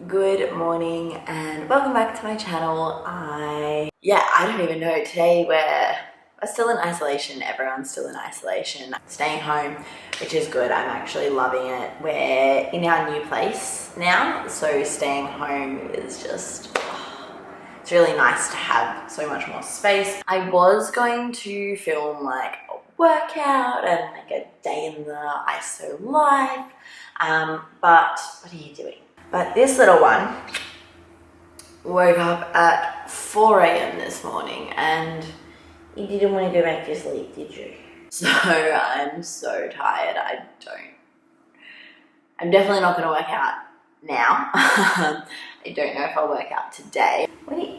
Good morning and welcome back to my channel. I don't even know. Today we're still in isolation. Everyone's still in isolation. Staying home, which is good. I'm actually loving it. We're in our new place now, so staying home is just, it's really nice to have so much more space. I was going to film like a workout and like a day in the ISO life, but what are you doing? But this little one woke up at 4 a.m. this morning and you didn't want to go back to sleep, did you? So I'm so tired. I'm definitely not going to work out now. I don't know if I'll work out today.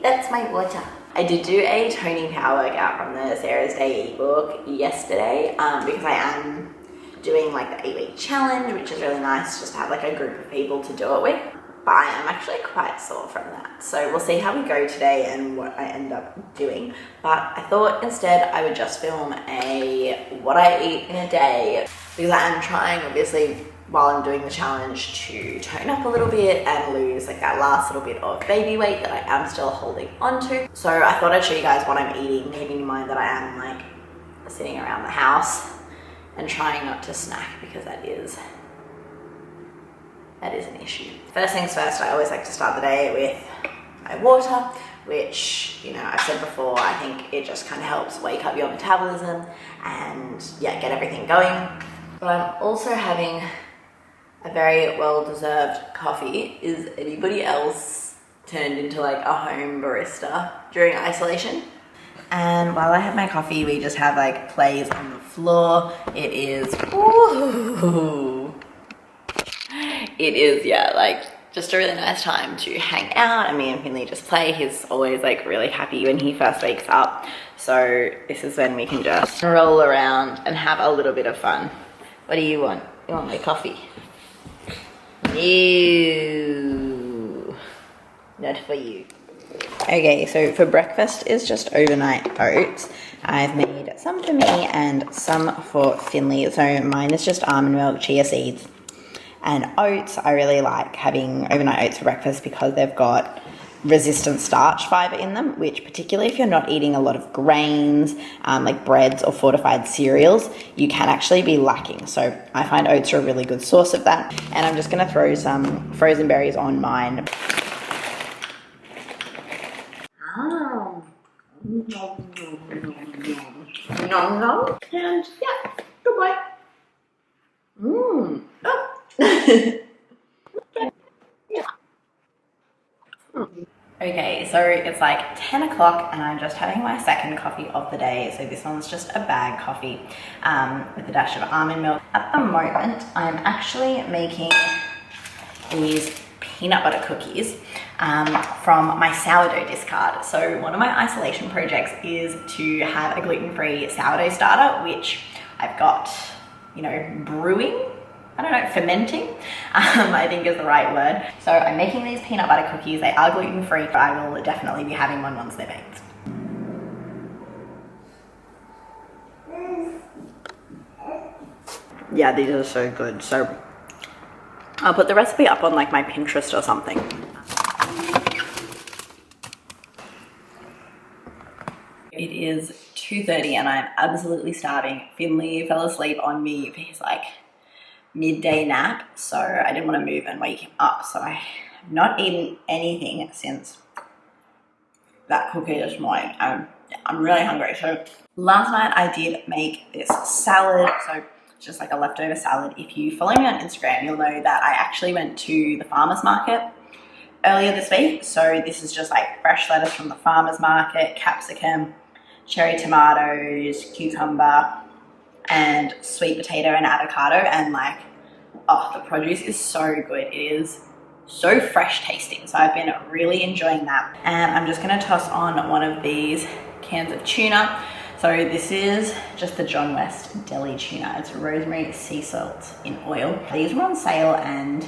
That's my water. I did do a toning power workout from the Sarah's Day ebook yesterday because I am doing like the 8-week challenge, which is really nice just to have like a group of people to do it with. But I am actually quite sore from that. So we'll see how we go today and what I end up doing. But I thought instead I would just film a what I eat in a day, because I am trying, obviously, while I'm doing the challenge, to tone up a little bit and lose like that last little bit of baby weight that I am still holding on to. So I thought I'd show you guys what I'm eating, keeping in mind that I am like sitting around the house and trying not to snack, because that is an issue. First things first, I always like to start the day with my water, which, you know, I've said before, I think it just kind of helps wake up your metabolism and get everything going. But I'm also having a very well-deserved coffee. Is anybody else turned into like a home barista during isolation? And while I have my coffee, we just have like plays on the floor. It is, like just a really nice time to hang out. And me and Finley just play. He's always like really happy when he first wakes up. So this is when we can just roll around and have a little bit of fun. What do you want? You want my coffee? No, not for you. Okay, so for breakfast is just overnight oats. I've made some for me and some for Finley. So mine is just almond milk, chia seeds, and oats. I really like having overnight oats for breakfast because they've got resistant starch fiber in them, which particularly if you're not eating a lot of grains, like breads or fortified cereals, you can actually be lacking. So I find oats are a really good source of that. And I'm just gonna throw some frozen berries on mine. No. And good boy. Okay, so it's like 10 o'clock and I'm just having my second coffee of the day. So this one's just a bag coffee with a dash of almond milk. At the moment, I'm actually making these peanut butter cookies from my sourdough discard. So one of my isolation projects is to have a gluten-free sourdough starter, which I've got, you know, brewing. I don't know, fermenting, I think is the right word. So I'm making these peanut butter cookies. They are gluten-free, but I will definitely be having one once they're baked. Yeah, these are so good. So I'll put the recipe up on like my Pinterest or something. It is 2:30 and I'm absolutely starving. Finley fell asleep on me for his like midday nap, so I didn't want to move and wake him up. So I have not eaten anything since that cookie this morning. I'm really hungry. So last night I did make this salad. So it's just like a leftover salad. If you follow me on Instagram, you'll know that I actually went to the farmer's market earlier this week. So this is just like fresh lettuce from the farmer's market, capsicum, cherry tomatoes, cucumber, and sweet potato and avocado. And like, oh, the produce is so good. It is so fresh tasting. So I've been really enjoying that. And I'm just gonna toss on one of these cans of tuna. So this is just the John West deli tuna. It's rosemary sea salt in oil. These were on sale and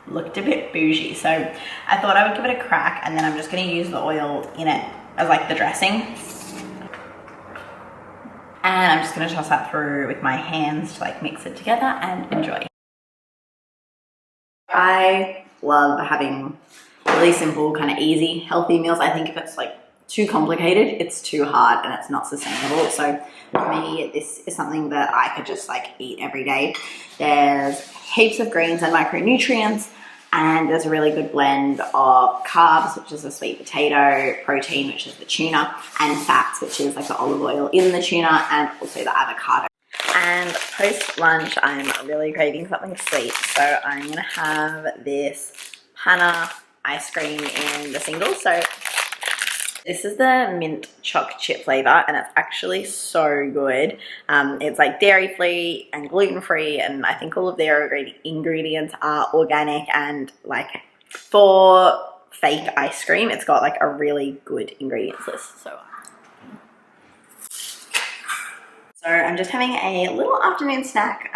looked a bit bougie. So I thought I would give it a crack, and then I'm just gonna use the oil in it as like the dressing. And I'm just gonna toss that through with my hands to like mix it together and enjoy. I love having really simple, kind of easy, healthy meals. I think if it's like too complicated, it's too hard and it's not sustainable. So for me, this is something that I could just like eat every day. There's heaps of greens and micronutrients, and there's a really good blend of carbs, which is the sweet potato, protein, which is the tuna, and fats, which is like the olive oil in the tuna, and also the avocado. And post lunch, I'm really craving something sweet, so I'm gonna have this panna ice cream in the single. So this is the mint choc chip flavor, and it's actually so good. It's like dairy free and gluten free, and I think all of their ingredients are organic, and like for fake ice cream, it's got like a really good ingredients list. So I'm just having a little afternoon snack,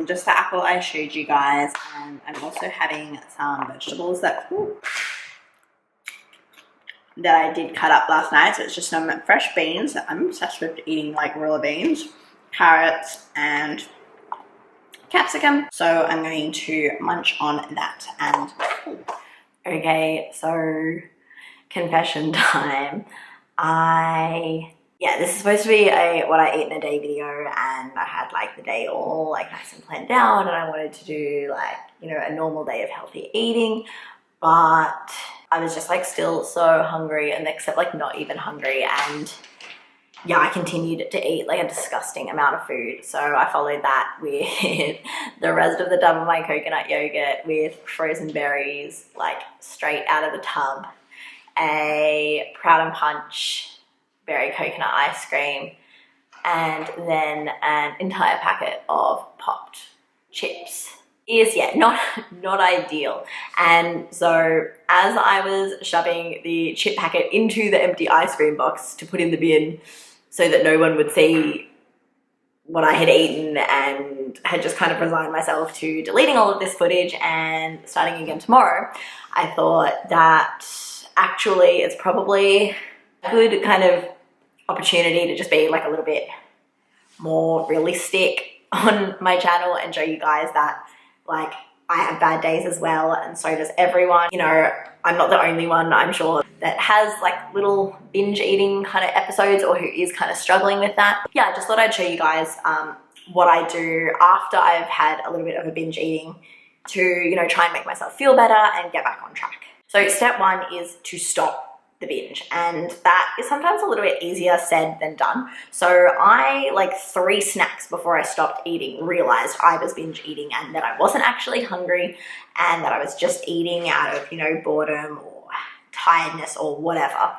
just the apple I showed you guys, and I'm also having some vegetables that I did cut up last night. So it's just some fresh beans. I'm obsessed with eating like raw beans, carrots, and capsicum. So I'm going to munch on that. And okay, so confession time. Yeah, this is supposed to be a what I eat in a day video, and I had like the day all like nice and planned out, and I wanted to do like, you know, a normal day of healthy eating, but I was just like still so hungry, and except like not even hungry, and yeah, I continued to eat like a disgusting amount of food. So I followed that with the rest of the tub of my coconut yogurt with frozen berries, like straight out of the tub, a Proud and Punch berry coconut ice cream, and then an entire packet of popped chips. Is not ideal. And so as I was shoving the chip packet into the empty ice cream box to put in the bin so that no one would see what I had eaten, and had just kind of resigned myself to deleting all of this footage and starting again tomorrow, I thought that actually it's probably a good kind of opportunity to just be like a little bit more realistic on my channel and show you guys that like I have bad days as well, and so does everyone. You know, I'm not the only one, I'm sure, that has like little binge eating kind of episodes, or who is kind of struggling with that. Yeah, I just thought I'd show you guys what I do after I've had a little bit of a binge eating to, you know, try and make myself feel better and get back on track. So step one is to stop the binge, and that is sometimes a little bit easier said than done. So I, like 3 snacks before I stopped eating, realized I was binge eating and that I wasn't actually hungry, and that I was just eating out of, you know, boredom or tiredness or whatever.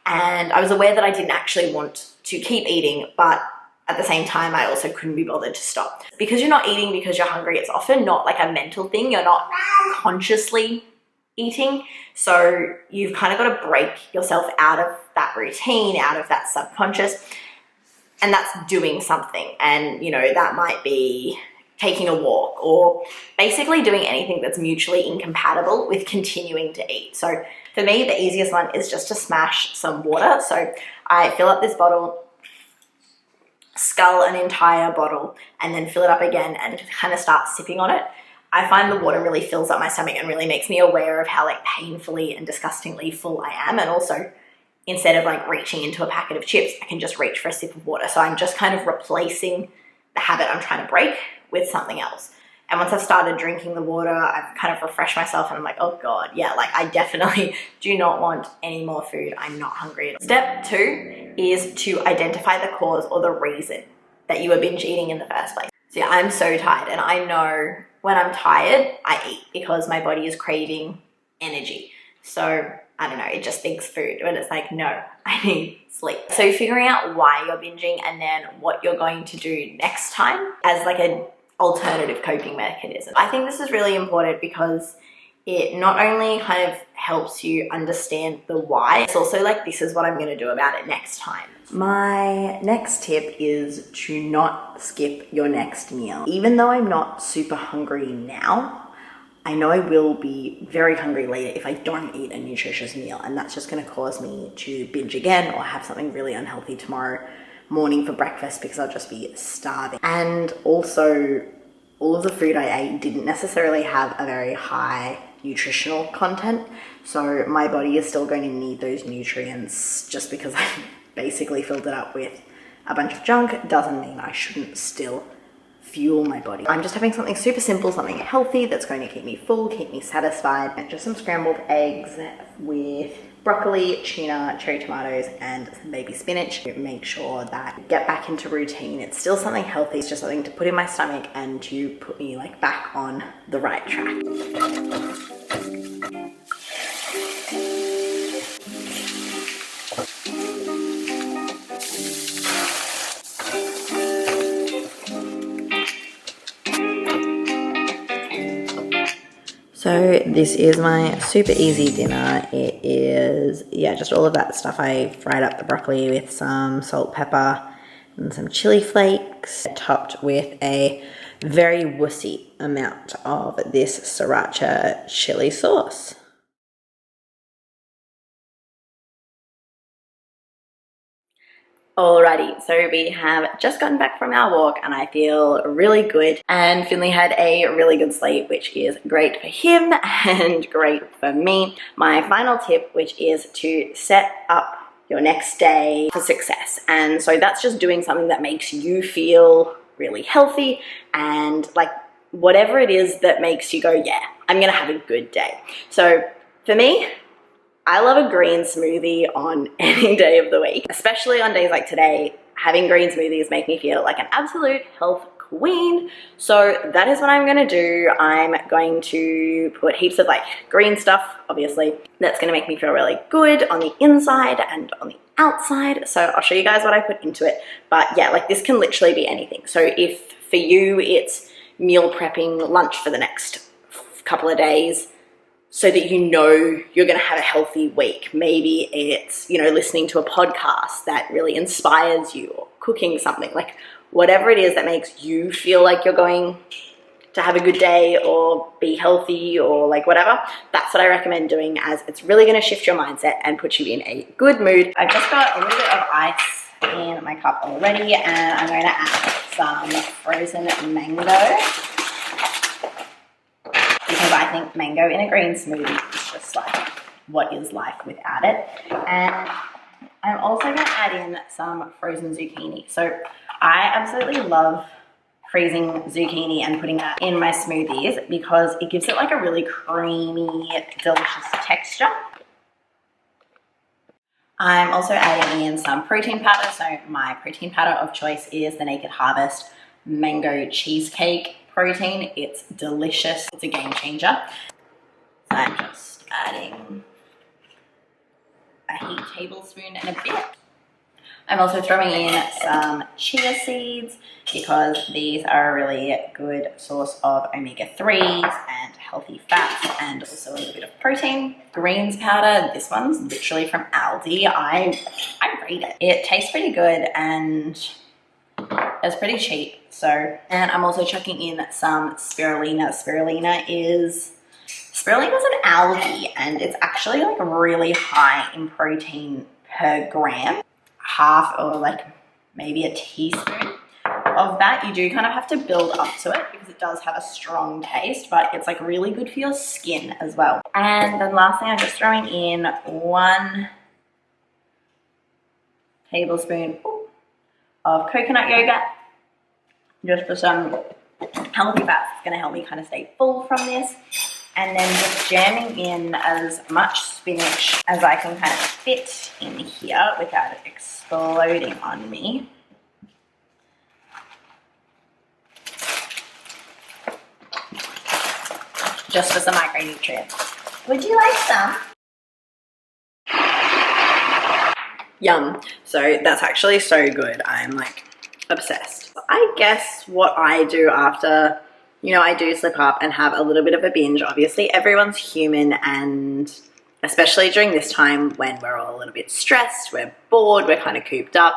And I was aware that I didn't actually want to keep eating, but at the same time, I also couldn't be bothered to stop. Because you're not eating because you're hungry, it's often not like a mental thing. You're not consciously eating. So you've kind of got to break yourself out of that routine, out of that subconscious, and that's doing something. And, you know, that might be taking a walk, or basically doing anything that's mutually incompatible with continuing to eat. So for me, the easiest one is just to smash some water. So I fill up this bottle, scull an entire bottle, and then fill it up again and kind of start sipping on it. I find the water really fills up my stomach and really makes me aware of how like painfully and disgustingly full I am. And also, instead of like reaching into a packet of chips, I can just reach for a sip of water. So I'm just kind of replacing the habit I'm trying to break with something else. And once I've started drinking the water, I've kind of refreshed myself, and I'm like, oh God, yeah, like I definitely do not want any more food. I'm not hungry at all. Step 2 is to identify the cause or the reason that you were binge eating in the first place. So yeah, I'm so tired, and I know when I'm tired, I eat because my body is craving energy. So I don't know, it just thinks food, and it's like, no, I need sleep. So figuring out why you're binging, and then what you're going to do next time as like an alternative coping mechanism. I think this is really important because it not only kind of helps you understand the why, it's also like, this is what I'm going to do about it next time. My next tip is to not skip your next meal. Even though I'm not super hungry now, I know I will be very hungry later if I don't eat a nutritious meal, and that's just going to cause me to binge again or have something really unhealthy tomorrow morning for breakfast because I'll just be starving. And also, all of the food I ate didn't necessarily have a very high nutritional content. So my body is still going to need those nutrients. Just because I basically filled it up with a bunch of junk doesn't mean I shouldn't still fuel my body. I'm just having something super simple, something healthy that's going to keep me full, keep me satisfied. Just some scrambled eggs with broccoli, tuna, cherry tomatoes, and some baby spinach. Make sure that I get back into routine. It's still something healthy. It's just something to put in my stomach and to put me like back on the right track. So this is my super easy dinner. It is, yeah, just all of that stuff. I fried up the broccoli with some salt, pepper, and some chili flakes, topped with a very wussy amount of this sriracha chili sauce. Alrighty, so we have just gotten back from our walk and I feel really good, and Finley had a really good sleep, which is great for him and great for me. My final tip, which is to set up your next day for success. And so that's just doing something that makes you feel really healthy, and like whatever it is that makes you go, yeah, I'm gonna have a good day. So for me, I love a green smoothie on any day of the week, especially on days like today. Having green smoothies make me feel like an absolute health queen. So that is what I'm gonna do. I'm going to put heaps of like green stuff, obviously, that's gonna make me feel really good on the inside and on the outside. So I'll show you guys what I put into it. But yeah, like this can literally be anything. So if for you it's meal prepping lunch for the next couple of days, so that you know you're going to have a healthy week. Maybe it's, you know, listening to a podcast that really inspires you, or cooking something, like whatever it is that makes you feel like you're going to have a good day or be healthy or like whatever. That's what I recommend doing, as it's really going to shift your mindset and put you in a good mood. I've just got a little bit of ice in my cup already, and I'm going to add some frozen mango, because I think mango in a green smoothie is just like, what is life without it? And I'm also going to add in some frozen zucchini. So I absolutely love freezing zucchini and putting that in my smoothies because it gives it like a really creamy, delicious texture. I'm also adding in some protein powder. So my protein powder of choice is the Naked Harvest Mango Cheesecake protein. It's delicious. It's a game changer. So I'm just adding a heaped tablespoon and a bit. I'm also throwing in some chia seeds because these are a really good source of omega-3s and healthy fats, and also a little bit of protein. Greens powder, this one's literally from Aldi. I rate it. It tastes pretty good and it's pretty cheap. So, and I'm also chucking in some spirulina. Spirulina is an algae, and it's actually like really high in protein per gram. Half or like maybe a teaspoon of that. You do kind of have to build up to it because it does have a strong taste, but it's like really good for your skin as well. And then lastly, I'm just throwing in 1 tablespoon of coconut yogurt, just for some healthy fats. It's going to help me kind of stay full from this. And then just jamming in as much spinach as I can kind of fit in here without it exploding on me. Just for some micronutrients. Would you like some? Yum. So that's actually so good. I'm like obsessed. I guess what I do after, you know, I do slip up and have a little bit of a binge. Obviously, everyone's human, and especially during this time when we're all a little bit stressed, we're bored, we're kind of cooped up,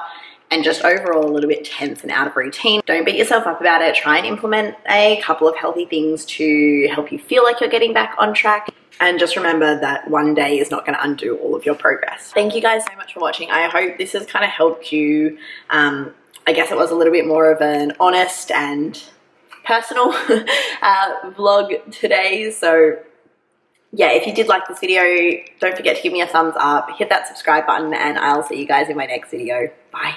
and just overall a little bit tense and out of routine. Don't beat yourself up about it. Try and implement a couple of healthy things to help you feel like you're getting back on track. And just remember that one day is not going to undo all of your progress. Thank you guys so much for watching. I hope this has kind of helped you. I guess it was a little bit more of an honest and personal vlog today. So yeah, if you did like this video, don't forget to give me a thumbs up, hit that subscribe button, and I'll see you guys in my next video. Bye.